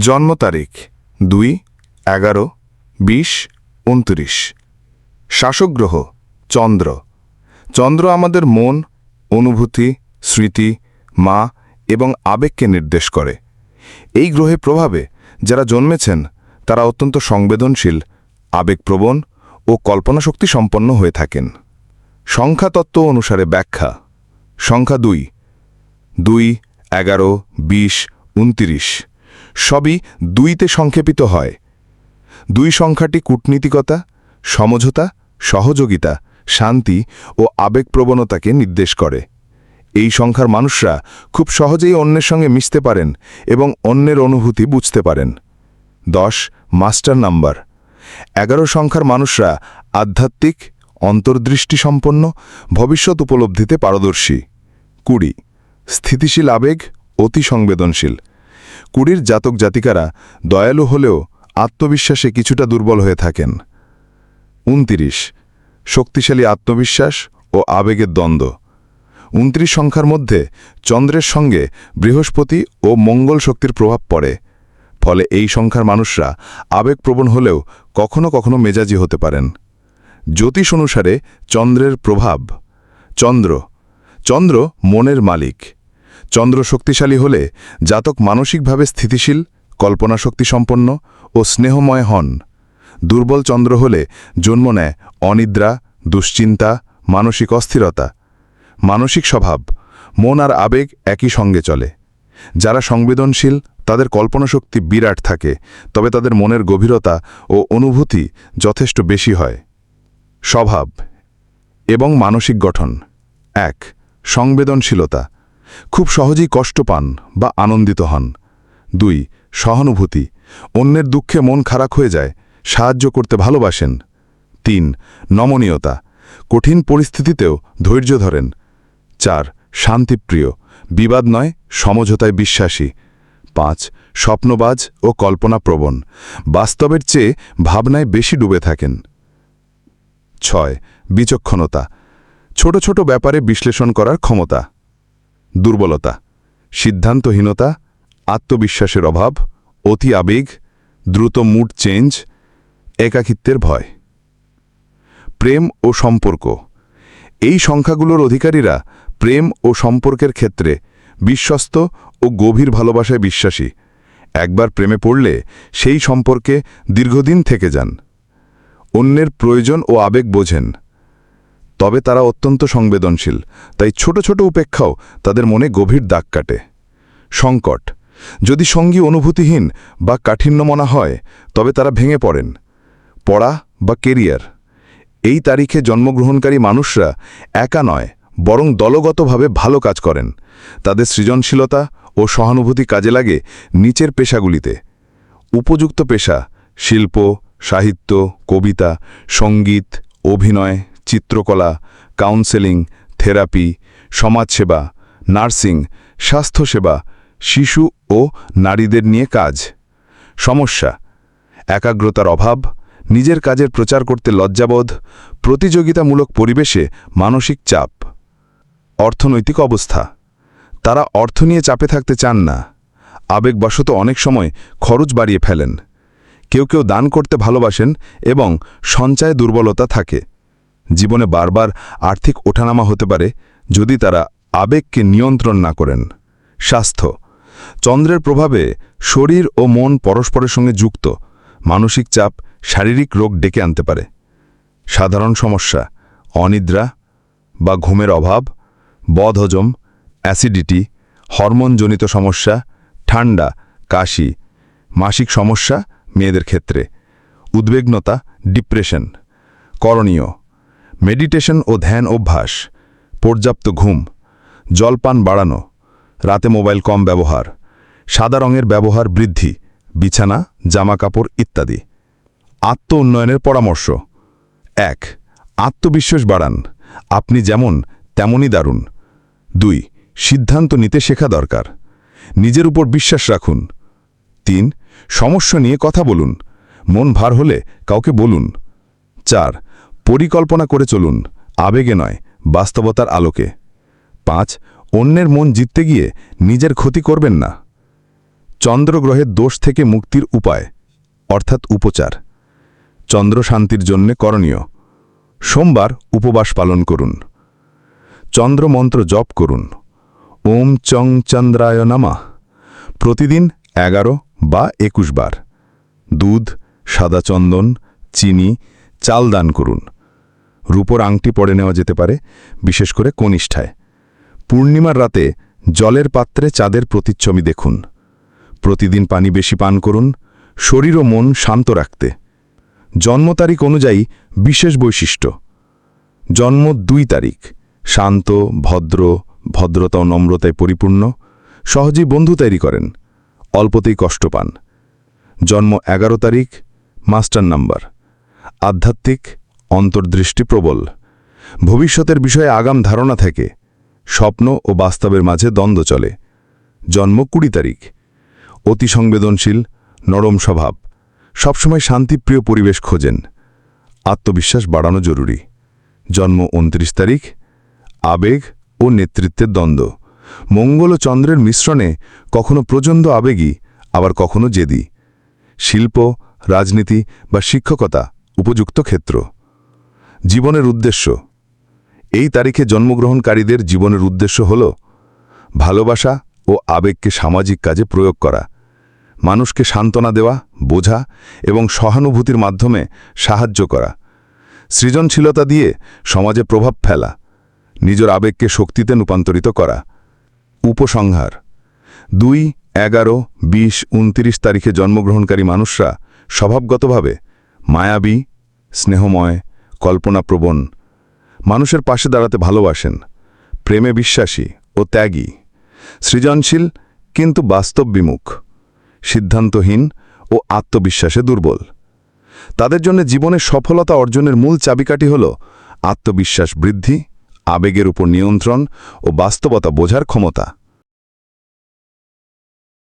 জন্ম তারিখ 2-11-20-29। শাসক গ্রহ চন্দ্র। চন্দ্র আমাদের মন, অনুভূতি, স্মৃতি, মা এবং আবেগকে নির্দেশ করে। এই গ্রহের প্রভাবে যারা জন্মেছেন তারা অত্যন্ত সংবেদনশীল, আবেগপ্রবণ ও কল্পনাশক্তি সম্পন্ন হয়ে থাকেন। সংখ্যাতত্ত্ব অনুসারে ব্যাখ্যা: সংখ্যা 2-11-20-29 সবই 2তে সংক্ষেপিত হয়। 2 সংখ্যাটি কূটনীতিকতা, সমঝোতা, সহযোগিতা, শান্তি ও আবেগপ্রবণতাকে নির্দেশ করে। এই সংখ্যার মানুষরা খুব সহজেই অন্যের সঙ্গে মিশতে পারেন এবং অন্যের অনুভূতি বুঝতে পারেন। 10 মাস্টার নাম্বার। 11 সংখ্যার মানুষরা আধ্যাত্মিক, অন্তর্দৃষ্টি সম্পন্ন, ভবিষ্যৎ উপলব্ধিতে পারদর্শী। 20 স্থিতিশীল আবেগ, অতি সংবেদনশীল। 20 জাতক জাতিকারা দয়ালু হলেও আত্মবিশ্বাসে কিছুটা দুর্বল হয়ে থাকেন। 29 শক্তিশালী আত্মবিশ্বাস ও আবেগের দ্বন্দ্ব। 29 সংখ্যার মধ্যে চন্দ্রের সঙ্গে বৃহস্পতি ও মঙ্গল শক্তির প্রভাব পড়ে, ফলে এই সংখ্যার মানুষরা আবেগপ্রবণ হলেও কখনো কখনো মেজাজি হতে পারেন। জ্যোতিষ অনুসারে চন্দ্রের প্রভাব: চন্দ্র মনের মালিক। চন্দ্র শক্তিশালী হলে জাতক মানসিকভাবে স্থিতিশীল, কল্পনাশক্তি সম্পন্ন ও স্নেহময় হন। দুর্বল চন্দ্র হলে জন্ম নেয় অনিদ্রা, দুশ্চিন্তা, মানসিক অস্থিরতা। মানসিক স্বভাব: মন আর আবেগ একই সঙ্গে চলে। যারা সংবেদনশীল তাদের কল্পনাশক্তি বিরাট থাকে, তবে তাদের মনের গভীরতা ও অনুভূতি যথেষ্ট বেশি হয়। স্বভাব এবং মানসিক গঠন: 1 সংবেদনশীলতা, খুব সহজেই কষ্ট পান বা আনন্দিত হন। 2 সহানুভূতি, অন্যের দুঃখে মন খারাপ হয়ে যায়, সাহায্য করতে ভালোবাসেন। 3 নমনীয়তা, কঠিন পরিস্থিতিতেও ধৈর্য ধরেন। 4 শান্তিপ্রিয়, বিবাদ নয় সমঝোতায় বিশ্বাসী। 5 স্বপ্নবাজ ও কল্পনাপ্রবণ, বাস্তবের চেয়ে ভাবনায় বেশি ডুবে থাকেন। 6 বিচক্ষণতা, ছোট ছোট ব্যাপারে বিশ্লেষণ করার ক্ষমতা। দুর্বলতা: সিদ্ধান্তহীনতা, আত্মবিশ্বাসের অভাব, অতি আবেগ, দ্রুত মুড চেঞ্জ, একাকিত্বের ভয়। প্রেম ও সম্পর্ক: এই সংখ্যাগুলোর অধিকারীরা প্রেম ও সম্পর্কের ক্ষেত্রে বিশ্বস্ত ও গভীর ভালোবাসায় বিশ্বাসী। একবার প্রেমে পড়লে সেই সম্পর্কে দীর্ঘদিন থেকে যান। অন্যের প্রয়োজন ও আবেগ বোঝেন, তবে তারা অত্যন্ত সংবেদনশীল, তাই ছোট ছোট উপেক্ষাও তাদের মনে গভীর দাগ কাটে। সংকট: যদি সঙ্গী অনুভূতিহীন বা কাঠিন্যমনা হয় তবে তারা ভেঙে পড়েন। পড়া বা কেরিয়ার: এই তারিখে জন্মগ্রহণকারী মানুষরা একা নয় বরং দলগতভাবে ভালো কাজ করেন। তাদের সৃজনশীলতা ও সহানুভূতি কাজে লাগে নিচের পেশাগুলিতে। উপযুক্ত পেশা: শিল্প, সাহিত্য, কবিতা, সঙ্গীত, অভিনয়, চিত্রকলা, কাউন্সেলিং, থেরাপি, সমাজসেবা, নার্সিং, স্বাস্থ্যসেবা, শিশু ও নারীদের নিয়ে কাজ। সমস্যা: একাগ্রতার অভাব, নিজের কাজের প্রচার করতে লজ্জাবোধ, প্রতিযোগিতামূলক পরিবেশে মানসিক চাপ। অর্থনৈতিক অবস্থা: তারা অর্থ নিয়ে চাপে থাকতে চান না, আবেগবশত অনেক সময় খরচ বাড়িয়ে ফেলেন। কেউ কেউ দান করতে ভালোবাসেন এবং সঞ্চয়ে দুর্বলতা থাকে। জীবনে বারবার আর্থিক ওঠানামা হতে পারে যদি তারা আবেগকে নিয়ন্ত্রণ না করেন। স্বাস্থ্য: চন্দ্রের প্রভাবে শরীর ও মন পরস্পরের সঙ্গে যুক্ত, মানসিক চাপ শারীরিক রোগ ডেকে আনতে পারে। সাধারণ সমস্যা: অনিদ্রা বা ঘুমের অভাব, বদহজম, অ্যাসিডিটি, হরমোনজনিত সমস্যা, ঠান্ডা, কাশি। মাসিক সমস্যা মেয়েদের ক্ষেত্রে। উদ্বিগ্নতা, ডিপ্রেশন। করণীয়: মেডিটেশন ও ধ্যান অভ্যাস, পর্যাপ্ত ঘুম, জলপান বাড়ানো, রাতে মোবাইল কম ব্যবহার, সাদা রঙের ব্যবহার বৃদ্ধি, বিছানা, জামাকাপড় ইত্যাদি। আত্ম উন্নয়নের পরামর্শ: 1 আত্মবিশ্বাস বাড়ান, আপনি যেমন তেমনই দারুণ। 2 সিদ্ধান্ত নিতে শেখা দরকার, নিজের উপর বিশ্বাস রাখুন। 3 সমস্যা নিয়ে কথা বলুন, মন ভার হলে কাউকে বলুন। 4 পরিকল্পনা করে চলুন, আবেগে নয় বাস্তবতার আলোকে। 5 অন্যের মন জিততে গিয়ে নিজের ক্ষতি করবেন না। চন্দ্রগ্রহের দোষ থেকে মুক্তির উপায় অর্থাৎ উপচার। চন্দ্র শান্তির জন্যে করণীয়: সোমবার উপবাস পালন করুন, চন্দ্রমন্ত্র জপ করুন, ওম চং চন্দ্রায় নমঃ, প্রতিদিন 11 বা 21 বার। দুধ, সাদা চন্দন, চিনি, চাল দান করুন। রূপোর আংটি পরে নেওয়া যেতে পারে, বিশেষ করে কনিষ্ঠায়। পূর্ণিমার রাতে জলের পাত্রে চাঁদের প্রতিচ্ছবি দেখুন। প্রতিদিন পানি বেশি পান করুন, শরীর ও মন শান্ত রাখতে। জন্ম তারিখ অনুযায়ী বিশেষ বৈশিষ্ট্য: জন্ম 2 তারিখ, শান্ত, ভদ্র, ভদ্রতা ও নম্রতায় পরিপূর্ণ, সহজেই বন্ধু তৈরি করেন, অল্পতেই কষ্ট পান। জন্ম 11 তারিখ, মাস্টার নাম্বার, আধ্যাত্মিক, অন্তর্দৃষ্টি প্রবল, ভবিষ্যতের বিষয়ে আগাম ধারণা থাকে, স্বপ্ন ও বাস্তবের মাঝে দ্বন্দ্ব চলে। জন্ম 20 তারিখ, অতি সংবেদনশীল, নরম স্বভাব, সবসময় শান্তিপ্রিয় পরিবেশ খোঁজেন, আত্মবিশ্বাস বাড়ানো জরুরি। জন্ম 29 তারিখ, আবেগ ও নেতৃত্বের দ্বন্দ্ব, মঙ্গল ও চন্দ্রের মিশ্রণে কখনো প্রচণ্ড আবেগী, আবার কখনো জেদি। শিল্প, রাজনীতি বা শিক্ষকতা উপযুক্ত ক্ষেত্র। জীবনের উদ্দেশ্য: এই তারিখে জন্মগ্রহণকারীদের জীবনের উদ্দেশ্য হল ভালোবাসা ও আবেগকে সামাজিক কাজে প্রয়োগ করা, মানুষকে সান্ত্বনা দেওয়া, বোঝা এবং সহানুভূতির মাধ্যমে সাহায্য করা, সৃজনশীলতা দিয়ে সমাজে প্রভাব ফেলা, নিজের আবেগকে শক্তিতে রূপান্তরিত করা। উপসংহার: 2, 11, 20, 29 তারিখে জন্মগ্রহণকারী মানুষরা স্বভাবগতভাবে মায়াবী, স্নেহময়, কল্পনাপ্রবণ, মানুষের পাশে দাঁড়াতে ভালোবাসেন, প্রেমে বিশ্বাসী ও ত্যাগী, সৃজনশীল কিন্তু বাস্তব বিমুখ, সিদ্ধান্তহীন ও আত্মবিশ্বাসে দুর্বল। তাদের জন্য জীবনের সফলতা অর্জনের মূল চাবিকাঠি হল আত্মবিশ্বাস বৃদ্ধি, আবেগের উপর নিয়ন্ত্রণ ও বাস্তবতা বোঝার ক্ষমতা।